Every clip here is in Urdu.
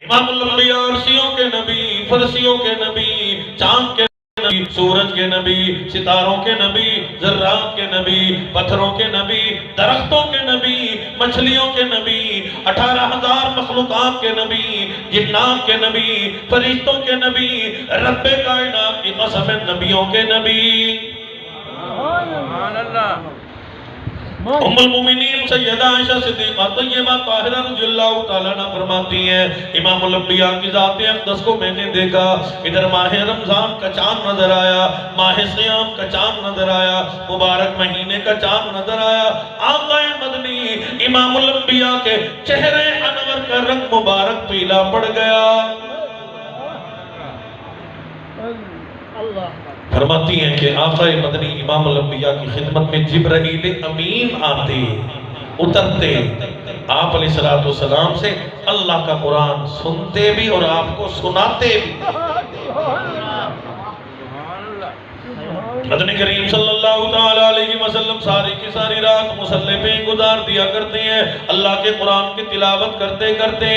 امام الانبیاء عرشیوں کے نبی، فرشیوں کے نبی، چاند کے نبی، سورج کے نبی، ستاروں کے نبی، ذرات کے نبی، پتھروں کے نبی، درختوں کے نبی، مچھلیوں کے نبی، 18,000 مخلوقات کے نبی، جنات کے نبی، فرشتوں کے نبی، رب کائنات کی قسم نبیوں کے نبی۔ سبحان اللہ۔ ام المومنین سیدہ عائشہ صدیقہ طیبہ طاہرہ رضی اللہ تعالیٰ عنہ فرماتی ہیں امام الانبیاء کی ذات اقدس کو میں نے دیکھا، ادھر ماہ رمضان کا چاند نظر آیا، ماہ سیام کا چاند نظر آیا، مبارک مہینے کا چاند نظر آیا۔ آقا مدنی امام الانبیاء کے چہرے انور کا رنگ مبارک پیلا پڑ گیا۔ فرماتی ہیں کہ آقا مدنی امام الانبیاء کی خدمت میں جبرائیل امین آتے اترتے، آپ علیہ السلام سے اللہ کا قرآن سنتے بھی اور آپ کو سناتے بھی۔ مدنی کریم صلی اللہ علیہ وسلم ساری کی ساری رات مصلی پہ گزار دیا کرتے ہیں، اللہ کے قرآن کی تلاوت کرتے کرتے۔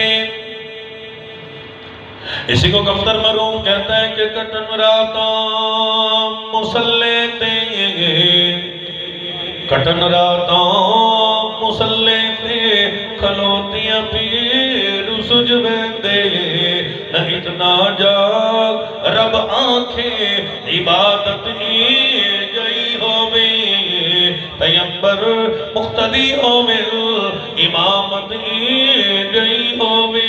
اسی کو کفتر مرحوم کہتا ہے کہ کٹن راتاں مصلی تے، کٹن راتاں مصلی تے، کھلوتیاں پیر سج بیندے، نہ اتنا جاگ رب آنکھیں عبادت ہی گئی ہووے، پیمبر مقتدی ہووے امامت ہی گئی ہووے،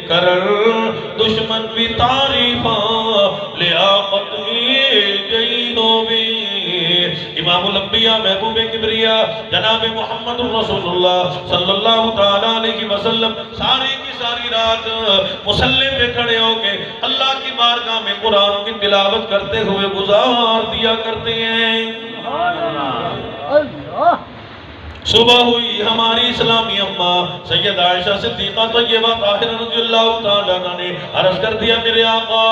کرر دشمن بھی تعریفاں لیاقت ہی گئی ہووے۔ امام الانبیاء محبوب کبریاء جناب محمد رسول اللہ صلی اللہ تعالیٰ علیہ وسلم ساری کی ساری رات مصلی پہ کھڑے ہو کے اللہ کی بارگاہ میں قرآن کی تلاوت کرتے ہوئے گزار دیا کرتے ہیں۔ صبح ہوئی ہماری اسلامی اماں سیدہ عائشہ صدیقہ طیبہ طاہرہ رضی اللہ تعالیٰ عنہ نے عرض کر دیا میرے آقا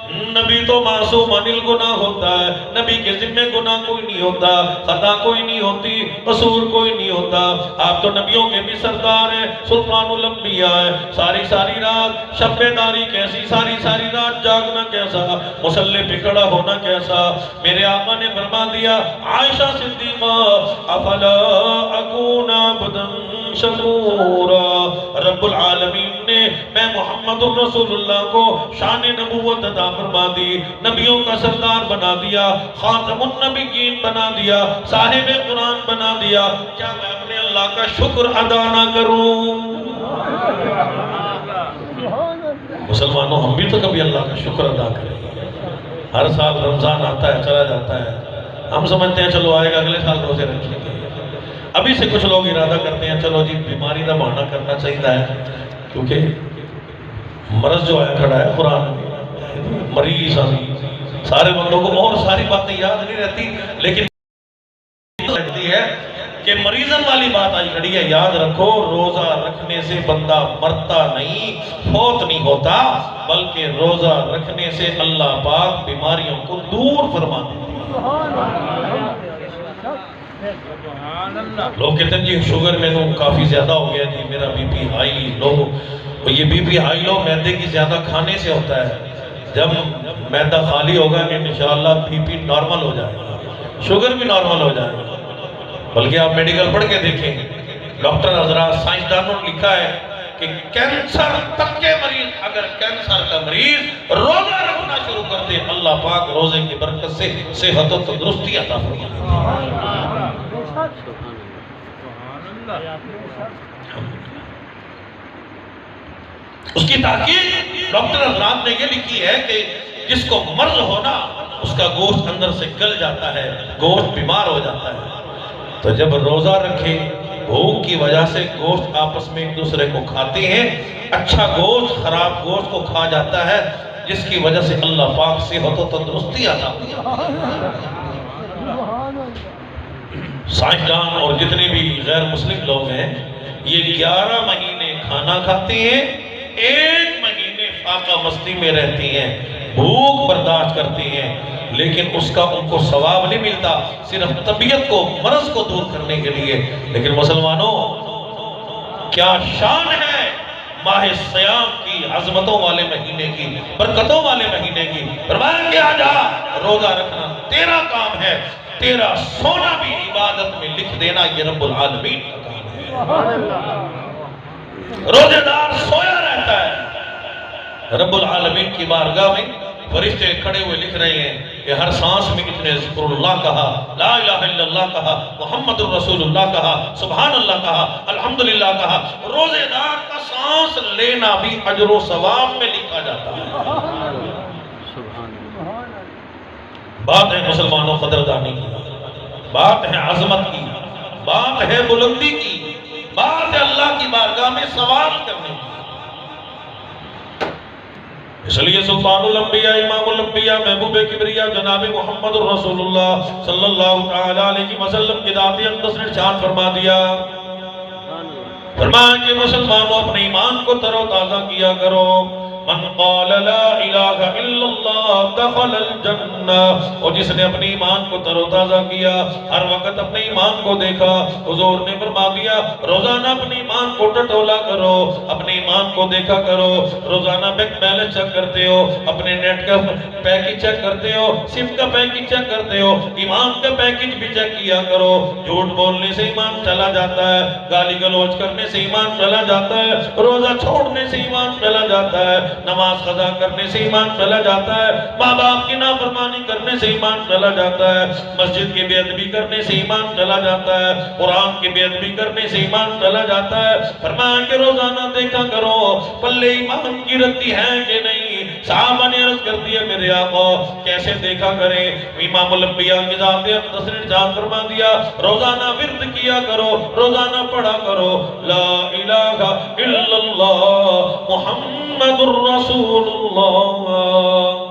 نبی تو معصوم عن الگناہ ہوتا ہے، نبی کے ذمہ گناہ کوئی نہیں ہوتا، خطا کوئی نہیں ہوتی، قصور کوئی نہیں ہوتا، آپ تو نبیوں کے بھی سردار ہیں، سلطان الانبیاء ہیں، ساری ساری رات شب بیداری کیسی، ساری ساری رات جاگنا کیسا، مصلی پہ کھڑا ہونا کیسا۔ میرے آقا نے فرما دیا عائشہ صدیقہ افلا اکون عبدا شکورا، رب العالمین نے میں محمد رسول اللہ کو شان نبوت عطا فرما دی، نبیوں کا سردار بنا دیا، خاتم النبیین بنا دیا، صاحب قرآن بنا دیا، کیا میں اپنے اللہ کا شکر ادا نہ کروں؟ مسلمانوں ہم بھی تو کبھی اللہ کا شکر ادا کریں۔ ہر سال رمضان آتا ہے چلا جاتا ہے، ہم سمجھتے ہیں چلو آئے گا اگلے سال روزے رکھیں گے، ابھی سے کچھ لوگ ارادہ کرتے ہیں چلو جی بیماری کا بہانہ کرنا چاہیے ہے، کیونکہ مرض جو ہے کھڑا ہے قرآن میں، مریض سارے بندوں کو اور ساری باتیں یاد نہیں رہتی، لیکن لگتی ہے کہ مریضن والی بات آج کھڑی ہے، یاد رکھو روزہ رکھنے سے بندہ مرتا نہیں، فوت نہیں ہوتا، بلکہ روزہ رکھنے سے اللہ پاک بیماریوں کو دور فرما دیتا ہے۔ لوگ کہتے ہیں جی شوگر میں کافی زیادہ ہو گیا جی، میرا بی پی ہائی لو، یہ بی پی ہائی لو میدے کی زیادہ کھانے سے ہوتا ہے، جب میدہ خالی ہوگا کہ انشاءاللہ بی پی نارمل ہو جائے گا، شوگر بھی نارمل ہو جائے گا۔ بلکہ آپ میڈیکل پڑھ کے دیکھیں، ڈاکٹر حضرات سائنسدانوں نے لکھا ہے کہ کینسر تک کے مریض، اگر کینسر کا مریض روزہ رکھنا شروع کرتے ہیں اللہ پاک روزے کی برکت سے صحت و تندرستی عطا فرماتے ہیں۔ اس کی تحقیق ڈاکٹر حضرات نے یہ لکھی ہے کہ جس کو مرض ہونا اس کا گوشت اندر سے گل جاتا ہے، گوشت بیمار ہو جاتا ہے، تو جب روزہ رکھے بھوک کی وجہ سے گوشت آپس میں ایک دوسرے کو کھاتے ہیں، اچھا گوشت خراب گوشت کو کھا جاتا ہے، جس کی وجہ سے اللہ پاک صحت و تندرستی عطا فرماتا ہے۔ سائنسدان اور جتنے بھی غیر مسلم لوگ ہیں یہ 11 مہینے کھانا کھاتے ہیں، 1 مہینے فاقہ مستی میں رہتے ہیں، بھوک برداشت کرتے ہیں، لیکن اس کا ان کو ثواب نہیں ملتا، صرف طبیعت کو مرض کو دور کرنے کے لیے۔ لیکن مسلمانوں کیا شان ہے ماہ سیام کی، عظمتوں والے مہینے کی، برکتوں والے مہینے کی. فرمایا کہ آجا روزہ رکھنا تیرا کام ہے، تیرا سونا بھی عبادت میں لکھ دینا یہ رب العالمین کا کام ہے. روزے دار سویا رہتا ہے، رب العالمین کی بارگاہ میں فرشتے کھڑے ہوئے لکھ رہے ہیں کہ ہر سانس میں اتنے ذکر اللہ کہا، لا الہ الا اللہ کہا، محمد الرسول اللہ کہا، سبحان اللہ کہا، الحمدللہ کہا. روزے دار کا سانس لینا بھی اجر و ثواب میں لکھا جاتا ہے. بات ہے مسلمانوں قدردانی کی، بات ہے عظمت کی، بات ہے بلندی کی، بات ہے اللہ کی بارگاہ میں سوال کرنے کی. اس لیے سلطان الانبیاء، امام الانبیاء، محبوب کبریا جناب محمد الرسول اللہ صلی اللہ تعالی علیہ وسلم کی ذات اقدس نے ارشاد فرما دیا، فرمایا کہ مسلمانوں اپنے ایمان کو تر و تازہ کیا کرو. من قال لا الہ الا اللہ دخل الجنہ. اور جس نے اپنے ایمان کو تر و تازہ کیا، ہر وقت اپنے ایمان کو دیکھا، حضور نے فرما دیا روزانہ اپنے ایمان کو ٹٹولا کرو، اپنے ایمان کو دیکھا کرو. روزانہ بینک بیلنس چیک کرتے ہو، اپنے نیٹ کا پیکج چیک کرتے ہو، سم کا پیکج چیک کرتے ہو، ایمان کا پیکج بھی چیک کیا کرو. جھوٹ بولنے سے ایمان چلا جاتا ہے، گالی گلوچ کرنے سے ایمان چلا جاتا ہے، روزہ چھوڑنے سے ایمان چلا جاتا ہے، نماز قضا کرنے سے ایمان چلا جاتا ہے، ماں باپ کی نافرمانی کرنے سے ایمان چلا جاتا ہے، مسجد کی بے ادبی کرنے سے ایمان چلا جاتا ہے، قرآن کی بے ادبی کرنے سے ایمان چلا جاتا ہے. فرمایا کہ روزانہ دیکھا کرو پلے ایمان کی رکھی ہے کہ نہیں. صحابہ نے عرض کر دیا میرے آقا کیسے دیکھا کریں؟ امام الانبیاء کی ذات اقدس نے ارشاد فرما دیا روزانہ ورد کیا کرو، روزانہ پڑھا کرو لا الہ الا اللہ محمد الرسول اللہ.